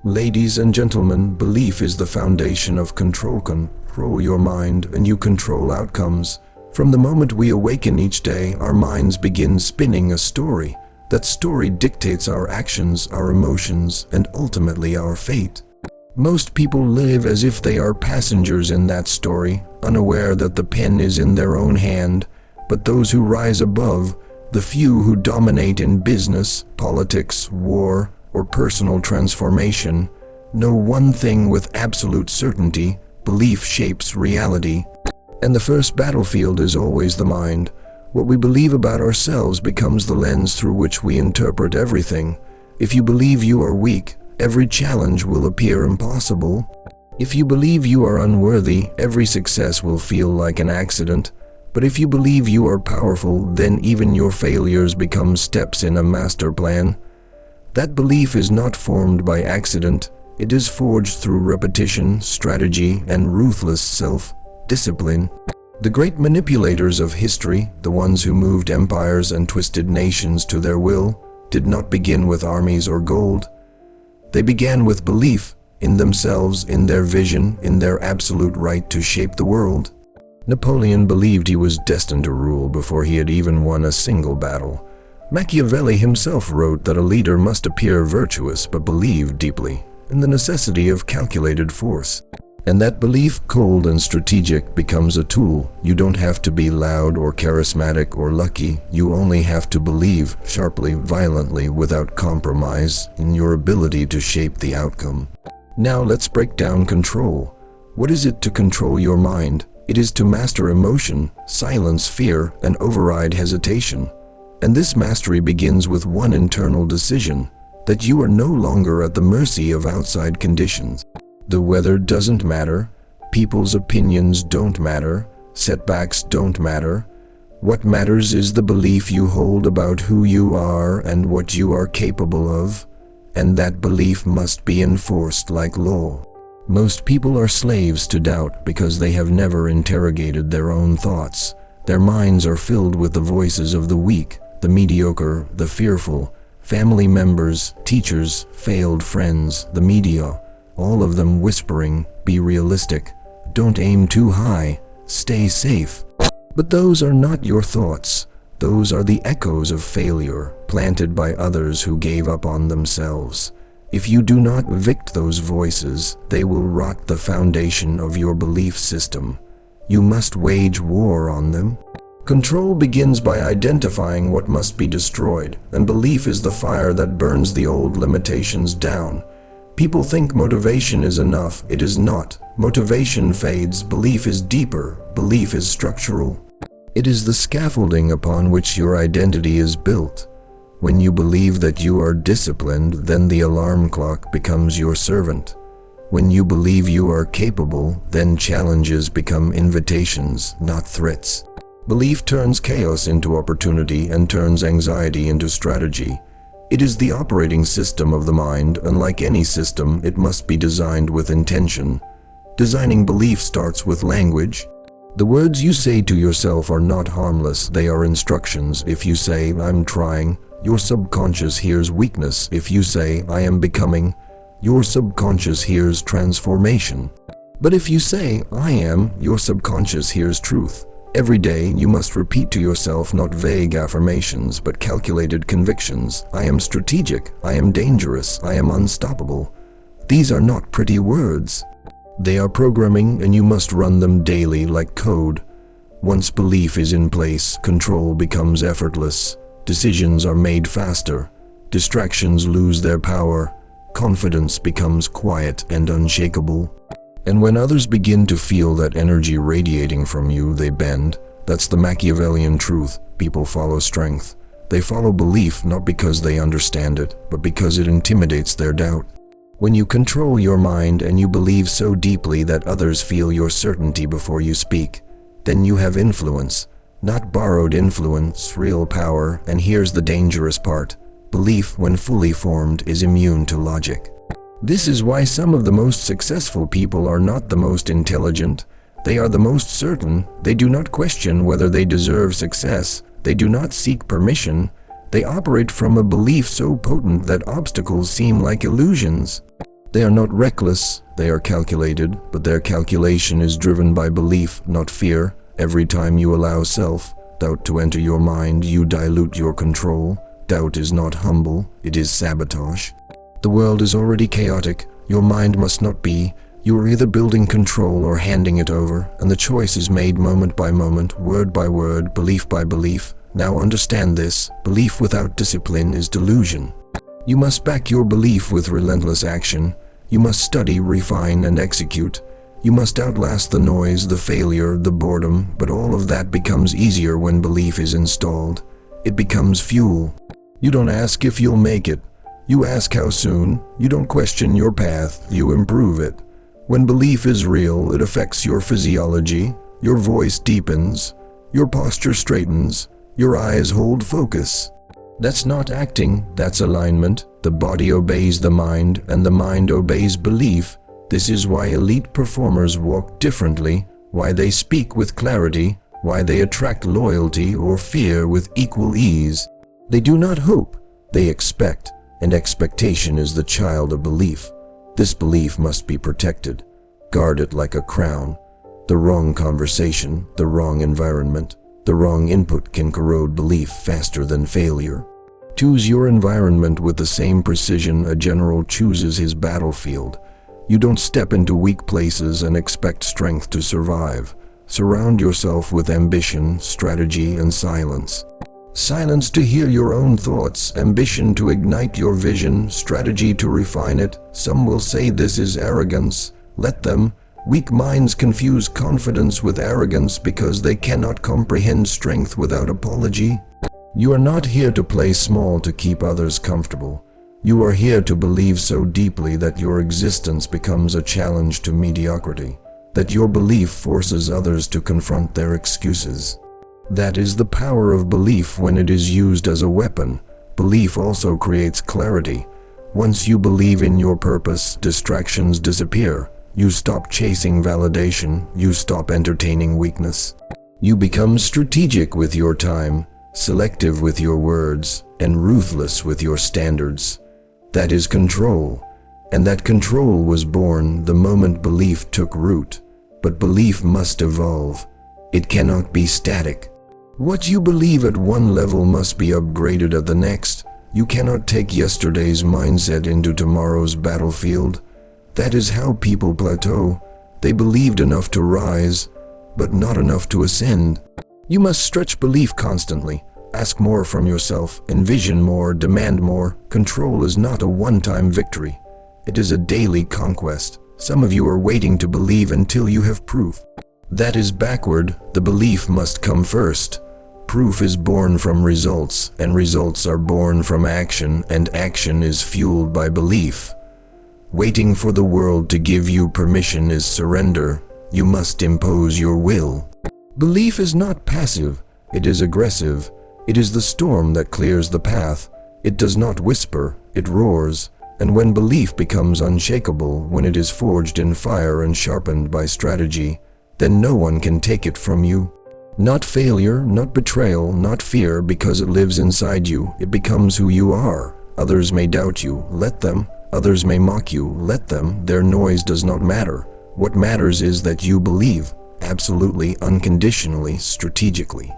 Ladies and gentlemen, belief is the foundation of control. Control your mind and you control outcomes. From the moment we awaken each day, our minds begin spinning a story. That story dictates our actions, our emotions, and ultimately our fate. Most people live as if they are passengers in that story, unaware that the pen is in their own hand. But those who rise above, the few who dominate in business, politics, war, or personal transformation, know one thing with absolute certainty: belief shapes reality. And the first battlefield is always the mind. What we believe about ourselves becomes the lens through which we interpret everything. If you believe you are weak, every challenge will appear impossible. If you believe you are unworthy, every success will feel like an accident. But if you believe you are powerful, then even your failures become steps in a master plan. That belief is not formed by accident. It is forged through repetition, strategy, and ruthless self-discipline. The great manipulators of history, the ones who moved empires and twisted nations to their will, did not begin with armies or gold. They began with belief in themselves, in their vision, in their absolute right to shape the world. Napoleon believed he was destined to rule before he had even won a single battle. Machiavelli himself wrote that a leader must appear virtuous but believe deeply in the necessity of calculated force. And that belief, cold and strategic, becomes a tool. You don't have to be loud or charismatic or lucky. You only have to believe sharply, violently, without compromise, in your ability to shape the outcome. Now let's break down control. What is it to control your mind? It is to master emotion, silence fear, and override hesitation. And this mastery begins with one internal decision: that you are no longer at the mercy of outside conditions. The weather doesn't matter, people's opinions don't matter, setbacks don't matter. What matters is the belief you hold about who you are and what you are capable of, and that belief must be enforced like law. Most people are slaves to doubt because they have never interrogated their own thoughts. Their minds are filled with the voices of the weak, the mediocre, the fearful, family members, teachers, failed friends, the media, all of them whispering, "Be realistic, don't aim too high, stay safe." But those are not your thoughts. Those are the echoes of failure, planted by others who gave up on themselves. If you do not evict those voices, they will rot the foundation of your belief system. You must wage war on them. Control begins by identifying what must be destroyed, and belief is the fire that burns the old limitations down. People think motivation is enough. It is not. Motivation fades. Belief is deeper. Belief is structural. It is the scaffolding upon which your identity is built. When you believe that you are disciplined, then the alarm clock becomes your servant. When you believe you are capable, then challenges become invitations, not threats. Belief turns chaos into opportunity and turns anxiety into strategy. It is the operating system of the mind, and like any system, it must be designed with intention. Designing belief starts with language. The words you say to yourself are not harmless, they are instructions. If you say, "I'm trying," your subconscious hears weakness. If you say, "I am becoming," your subconscious hears transformation. But if you say, "I am," your subconscious hears truth. Every day, you must repeat to yourself not vague affirmations, but calculated convictions. I am strategic, I am dangerous, I am unstoppable. These are not pretty words. They are programming, and you must run them daily like code. Once belief is in place, control becomes effortless. Decisions are made faster. Distractions lose their power. Confidence becomes quiet and unshakable. And when others begin to feel that energy radiating from you, they bend. That's the Machiavellian truth. People follow strength. They follow belief not because they understand it, but because it intimidates their doubt. When you control your mind and you believe so deeply that others feel your certainty before you speak, then you have influence. Not borrowed influence, real power. And here's the dangerous part. Belief, when fully formed, is immune to logic. This is why some of the most successful people are not the most intelligent. They are the most certain. They do not question whether they deserve success. They do not seek permission. They operate from a belief so potent that obstacles seem like illusions. They are not reckless, they are calculated, but their calculation is driven by belief, not fear. Every time you allow self-doubt to enter your mind, you dilute your control. Doubt is not humble, it is sabotage. The world is already chaotic, your mind must not be. You are either building control or handing it over, and the choice is made moment by moment, word by word, belief by belief. Now understand this, belief without discipline is delusion. You must back your belief with relentless action. You must study, refine, and execute. You must outlast the noise, the failure, the boredom, but all of that becomes easier when belief is installed. It becomes fuel. You don't ask if you'll make it. You ask how soon. You don't question your path, you improve it. When belief is real, it affects your physiology. Your voice deepens. Your posture straightens. Your eyes hold focus. That's not acting, that's alignment. The body obeys the mind, and the mind obeys belief. This is why elite performers walk differently, why they speak with clarity, why they attract loyalty or fear with equal ease. They do not hope, they expect, and expectation is the child of belief. This belief must be protected. Guard it like a crown. The wrong conversation, the wrong environment, the wrong input can corrode belief faster than failure. Choose your environment with the same precision a general chooses his battlefield. You don't step into weak places and expect strength to survive. Surround yourself with ambition, strategy, and silence. Silence to hear your own thoughts, ambition to ignite your vision, strategy to refine it. Some will say this is arrogance. Let them. Weak minds confuse confidence with arrogance because they cannot comprehend strength without apology. You are not here to play small to keep others comfortable. You are here to believe so deeply that your existence becomes a challenge to mediocrity, that your belief forces others to confront their excuses. That is the power of belief when it is used as a weapon. Belief also creates clarity. Once you believe in your purpose, distractions disappear. You stop chasing validation. You stop entertaining weakness. You become strategic with your time, selective with your words, and ruthless with your standards. That is control. And that control was born the moment belief took root. But belief must evolve. It cannot be static. What you believe at one level must be upgraded at the next. You cannot take yesterday's mindset into tomorrow's battlefield. That is how people plateau. They believed enough to rise, but not enough to ascend. You must stretch belief constantly. Ask more from yourself, envision more, demand more. Control is not a one-time victory. It is a daily conquest. Some of you are waiting to believe until you have proof. That is backward. The belief must come first. Proof is born from results, and results are born from action, and action is fueled by belief. Waiting for the world to give you permission is surrender. You must impose your will. Belief is not passive, it is aggressive. It is the storm that clears the path. It does not whisper, it roars. And when belief becomes unshakable, when it is forged in fire and sharpened by strategy, then no one can take it from you. Not failure, not betrayal, not fear, because it lives inside you. It becomes who you are. Others may doubt you, let them. Others may mock you, let them. Their noise does not matter. What matters is that you believe, absolutely, unconditionally, strategically.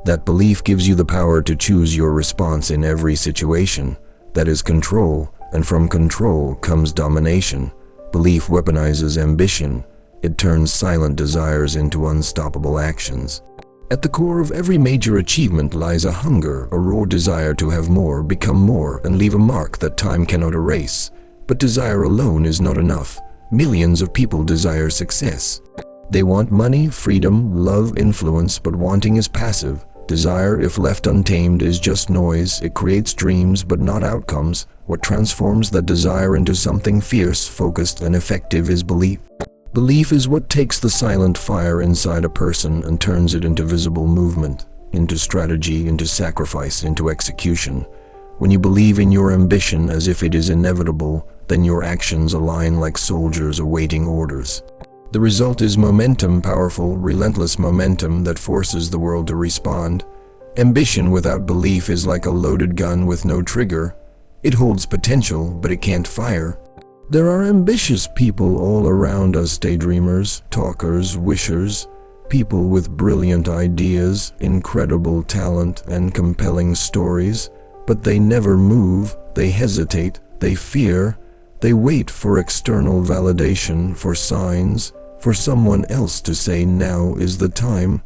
That belief gives you the power to choose your response in every situation. That is control, and from control comes domination. Belief weaponizes ambition. It turns silent desires into unstoppable actions. At the core of every major achievement lies a hunger, a raw desire to have more, become more, and leave a mark that time cannot erase. But desire alone is not enough. Millions of people desire success. They want money, freedom, love, influence, but wanting is passive. Desire, if left untamed, is just noise. It creates dreams, but not outcomes. What transforms that desire into something fierce, focused, and effective is belief. Belief is what takes the silent fire inside a person and turns it into visible movement, into strategy, into sacrifice, into execution. When you believe in your ambition as if it is inevitable, then your actions align like soldiers awaiting orders. The result is momentum, powerful, relentless momentum that forces the world to respond. Ambition without belief is like a loaded gun with no trigger. It holds potential, but it can't fire. There are ambitious people all around us, daydreamers, talkers, wishers, people with brilliant ideas, incredible talent, and compelling stories, but they never move, they hesitate, they fear, they wait for external validation, for signs, for someone else to say now is the time.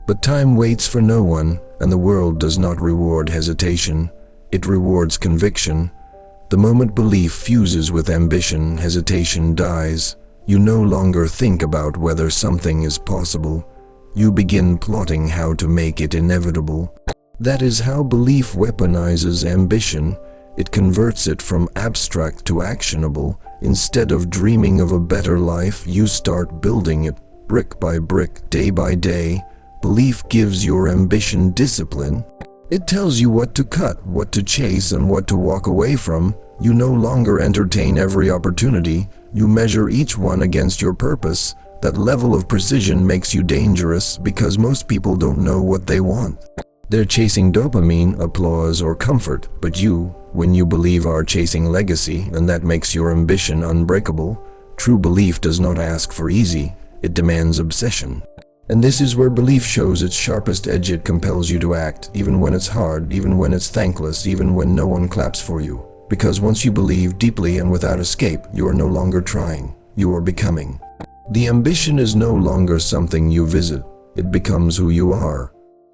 But time waits for no one, and the world does not reward hesitation, it rewards conviction. The moment belief fuses with ambition, hesitation dies. You no longer think about whether something is possible. You begin plotting how to make it inevitable. That is how belief weaponizes ambition. It converts it from abstract to actionable. Instead of dreaming of a better life, you start building it, brick by brick, day by day. Belief gives your ambition discipline. It tells you what to cut, what to chase, and what to walk away from. You no longer entertain every opportunity. You measure each one against your purpose. That level of precision makes you dangerous because most people don't know what they want. They're chasing dopamine, applause, or comfort, but you, when you believe, are chasing legacy, and that makes your ambition unbreakable. True belief does not ask for easy, it demands obsession. And this is where belief shows its sharpest edge. It compels you to act, even when it's hard, even when it's thankless, even when no one claps for you. Because once you believe deeply and without escape, you are no longer trying, you are becoming. The ambition is no longer something you visit, it becomes who you are.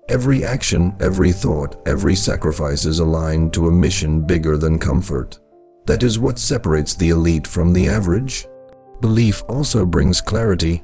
Every action, every thought, every sacrifice is aligned to a mission bigger than comfort. That is what separates the elite from the average. Belief also brings clarity.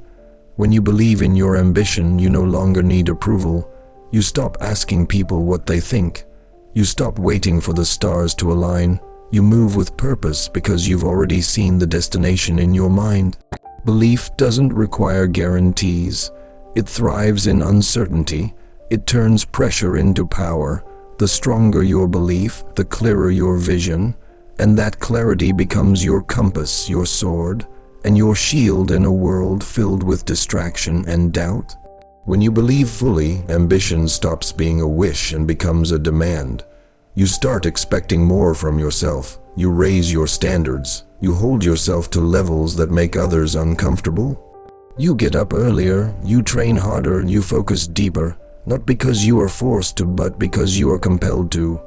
When you believe in your ambition, you no longer need approval. You stop asking people what they think. You stop waiting for the stars to align. You move with purpose because you've already seen the destination in your mind. Belief doesn't require guarantees. It thrives in uncertainty. It turns pressure into power. The stronger your belief, the clearer your vision, and that clarity becomes your compass, your sword, and your shield in a world filled with distraction and doubt. When you believe fully, ambition stops being a wish and becomes a demand. You start expecting more from yourself. You raise your standards. You hold yourself to levels that make others uncomfortable. You get up earlier, you train harder, you focus deeper, not because you are forced to, but because you are compelled to.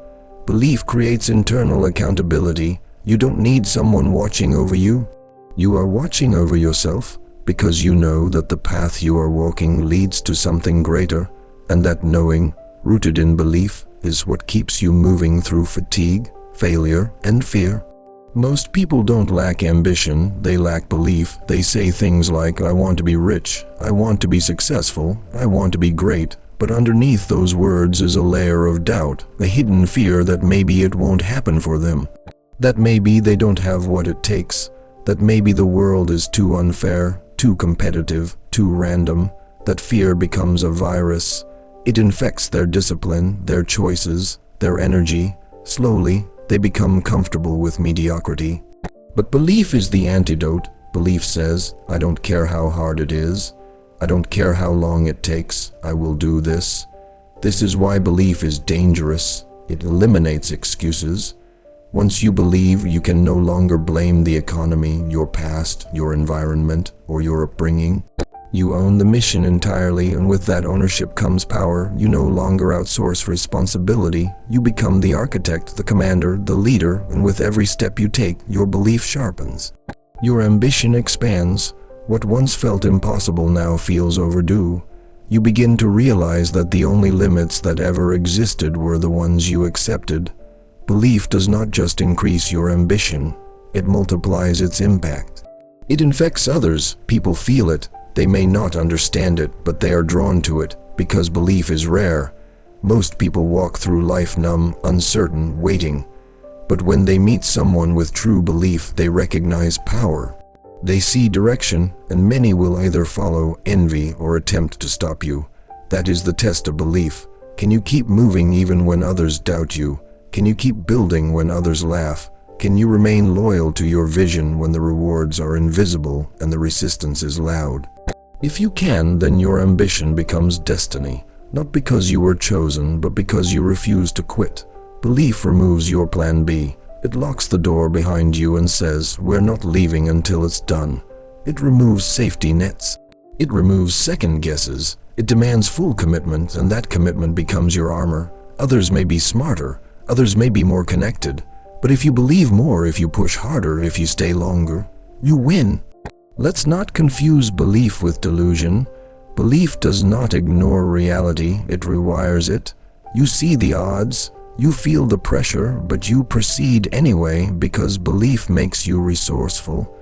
Belief creates internal accountability. You don't need someone watching over you. You are watching over yourself because you know that the path you are walking leads to something greater, and that knowing, rooted in belief, is what keeps you moving through fatigue, failure, and fear. Most people don't lack ambition, they lack belief. They say things like, I want to be rich, I want to be successful, I want to be great. But underneath those words is a layer of doubt, a hidden fear that maybe it won't happen for them. That maybe they don't have what it takes. That maybe the world is too unfair, too competitive, too random. That fear becomes a virus. It infects their discipline, their choices, their energy. Slowly, they become comfortable with mediocrity. But belief is the antidote. Belief says, I don't care how hard it is. I don't care how long it takes. I will do this. This is why belief is dangerous. It eliminates excuses. Once you believe, you can no longer blame the economy, your past, your environment, or your upbringing. You own the mission entirely, and with that ownership comes power. You no longer outsource responsibility. You become the architect, the commander, the leader, and with every step you take, your belief sharpens. Your ambition expands. What once felt impossible now feels overdue. You begin to realize that the only limits that ever existed were the ones you accepted. Belief does not just increase your ambition, it multiplies its impact. It infects others. People feel it. They may not understand it, but they are drawn to it because belief is rare. Most people walk through life numb, uncertain, waiting. But when they meet someone with true belief, they recognize power. They see direction, and many will either follow, envy, or attempt to stop you. That is the test of belief. Can you keep moving even when others doubt you? Can you keep building when others laugh? Can you remain loyal to your vision when the rewards are invisible and the resistance is loud? If you can, then your ambition becomes destiny, not because you were chosen, but because you refuse to quit. Belief removes your plan B. It locks the door behind you and says, "We're not leaving until it's done." It removes safety nets. It removes second guesses. It demands full commitment, and that commitment becomes your armor. Others may be smarter, others may be more connected, but if you believe more, if you push harder, if you stay longer, you win. Let's not confuse belief with delusion. Belief does not ignore reality, it rewires it. You see the odds, you feel the pressure, but you proceed anyway because belief makes you resourceful.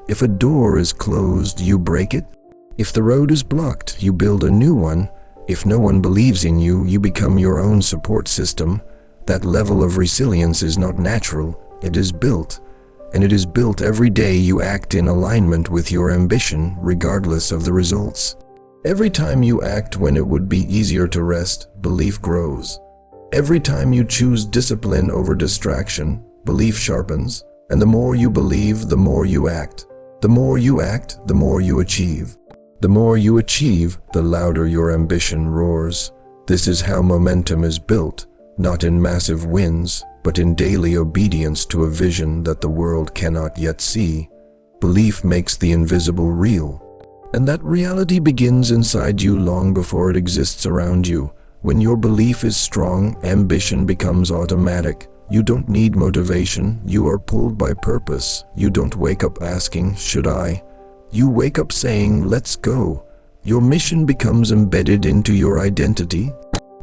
If a door is closed, you break it. If the road is blocked, you build a new one. If no one believes in you, you become your own support system. That level of resilience is not natural, it is built. And it is built every day you act in alignment with your ambition, regardless of the results. Every time you act when it would be easier to rest, belief grows. Every time you choose discipline over distraction, belief sharpens. And the more you believe, the more you act. The more you act, the more you achieve. The more you achieve, the louder your ambition roars. This is how momentum is built, not in massive wins, but in daily obedience to a vision that the world cannot yet see. Belief makes the invisible real. And that reality begins inside you long before it exists around you. When your belief is strong, ambition becomes automatic. You don't need motivation, you are pulled by purpose. You don't wake up asking, "Should I?" You wake up saying, "Let's go." Your mission becomes embedded into your identity.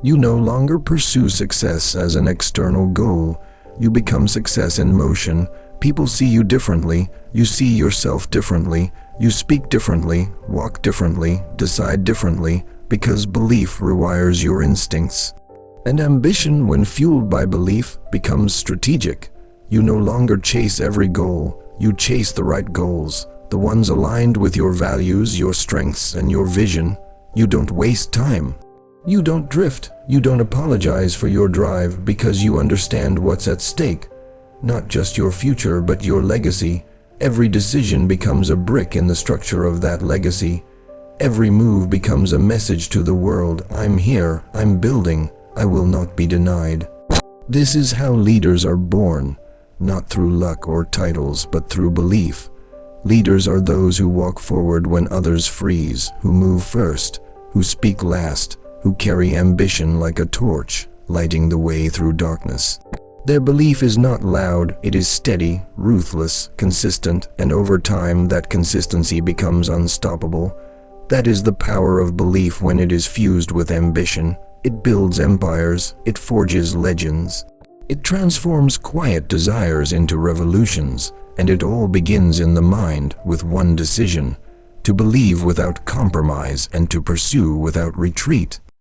You no longer pursue success as an external goal. You become success in motion. People see you differently. You see yourself differently. You speak differently, walk differently, decide differently, because belief rewires your instincts. And ambition, when fueled by belief, becomes strategic. You no longer chase every goal. You chase the right goals, the ones aligned with your values, your strengths, and your vision. You don't waste time. You don't drift. You don't apologize for your drive because you understand what's at stake. Not just your future, but your legacy. Every decision becomes a brick in the structure of that legacy. Every move becomes a message to the world. I'm here, I'm building, I will not be denied. This is how leaders are born, not through luck or titles, but through belief. Leaders are those who walk forward when others freeze, who move first, who speak last, who carry ambition like a torch, lighting the way through darkness. Their belief is not loud, it is steady, ruthless, consistent, and over time that consistency becomes unstoppable. That is the power of belief when it is fused with ambition. It builds empires, it forges legends. It transforms quiet desires into revolutions, and it all begins in the mind with one decision: to believe without compromise and to pursue without retreat.